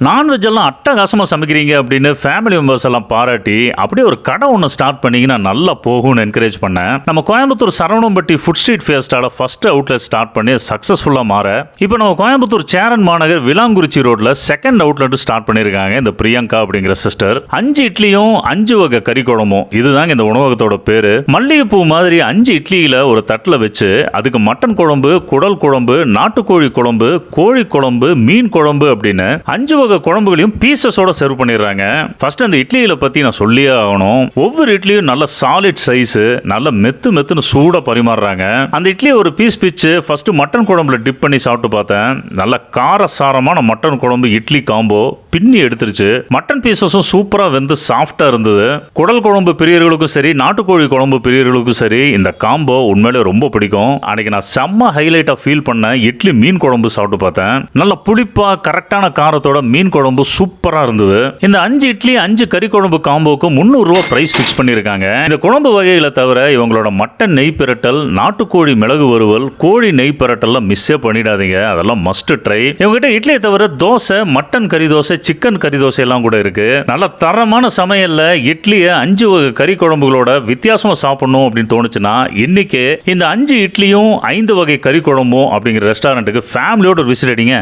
Non veg எல்லாம் அட்டகாசமா சமைக்கிறீங்க அப்படின்னு ஃபேமிலி மெம்பர்ஸ் எல்லாம் பாராட்டி அப்படியே ஒரு கடை ஒன்று ஸ்டார்ட் பண்ணீங்கன்னா நல்லா போகும்னு என்கரேஜ் பண்ணேன். நம்ம கோயம்புத்தூர் சரவணம்பட்டி ஃபுட் ஸ்ட்ரீட் ஃபேஸ்டால ஃபர்ஸ்ட் அவுட்லெட் ஸ்டார்ட் பண்ணி சக்சஸ்ஃபுல்லா மாற இப்போ நம்ம கோயம்புத்தூர் சேரன் மாநகர் விலாங்குறிச்சி ரோட்ல செகண்ட் அவுட்லெட் ஸ்டார்ட் பண்ணிருக்காங்க. இந்த பிரியங்கா அப்படிங்கிற சிஸ்டர் 5 இட்லியும் 5 வகை கறி குழம்பும், இதுதாங்க இந்த உணவகத்தோட பேரு. மல்லிகைப்பூ மாதிரி 5 இட்லியில ஒரு தட்டுல வச்சு அதுக்கு மட்டன் குழம்பு, குடல் குழம்பு, நாட்டுக்கோழி குழம்பு, கோழி குழம்பு, மீன் குழம்பு அப்படின்னு 5 குழம்புகளையும் பீசஸோட சர்வ் பண்ணிடுறாங்க. ஃபர்ஸ்ட் அந்த இட்லியில பத்தி நான் சொல்லியே ஆகணும். ஒவ்வொரு இட்லியும் நல்ல சாலிட் சைஸ், நல்ல மெத்துன்னு சூடா பரிமாறுறாங்க. அந்த இட்லியை ஒரு பீஸ் பிச்சு ஃபர்ஸ்ட் மட்டன் குழம்புல டிப் பண்ணி சாப்பிட்டு பார்த்தேன். நல்ல காரசாரமான மட்டன் குழம்பு இட்லி காம்போ பின்னி எடுத்துருச்சு. மட்டன் பீசஸும் சூப்பரா வெந்து சாஃப்டா இருந்தது. குடல் குழம்பு பிரியர்களுக்கும் சரி, நாட்டுக்கோழி குழம்பு பிரியர்களுக்கும் சரி இந்த காம்போ உண்மையிலே ரொம்ப பிடிக்கும். அன்னைக்கு நான் செம்ம ஹைலைட்டா ஃபீல் பண்ண இட்லி மீன் குழம்பு சாப்பிட்டு பார்த்தேன். நல்ல புளிப்பா கரெக்டான காரத்தோட மீன் குழம்பு சூப்பரா இருந்தது. இந்த 5 இட்லி 5 கறி குழம்பு காம்போக்கு 300 ரூபாய் பிரைஸ் பிக்ஸ் பண்ணிருக்காங்க. இந்த குழம்பு வகைகளை தவிர இவங்களோட மட்டன் நெய் பிரட்டல், நாட்டுக்கோழி மிளகு வறுவல், கோழி நெய் பிரட்டல் மிஸ்ஸே பண்ணிடாதீங்க. அதெல்லாம் மஸ்ட் ட்ரை. இவங்ககிட்ட இட்லியை தவிர தோசை, மட்டன் கறி தோசை, சிக்கன் கறி தோசை எல்லாம் கூட இருக்கு. நல்ல தரமான சமையல்ல இட்லியை 5 வகை கறி குழம்புகளோட வித்தியாசமா சாப்பிடணும் அப்படின்னு தோணுச்சுன்னா இன்னைக்கு இந்த 5 இட்லியும் 5 வகை கறி குழம்பும் அப்படிங்கிற ரெஸ்டாரண்ட்டுக்கு ஃபேமிலியோட விசிட் அடிங்க.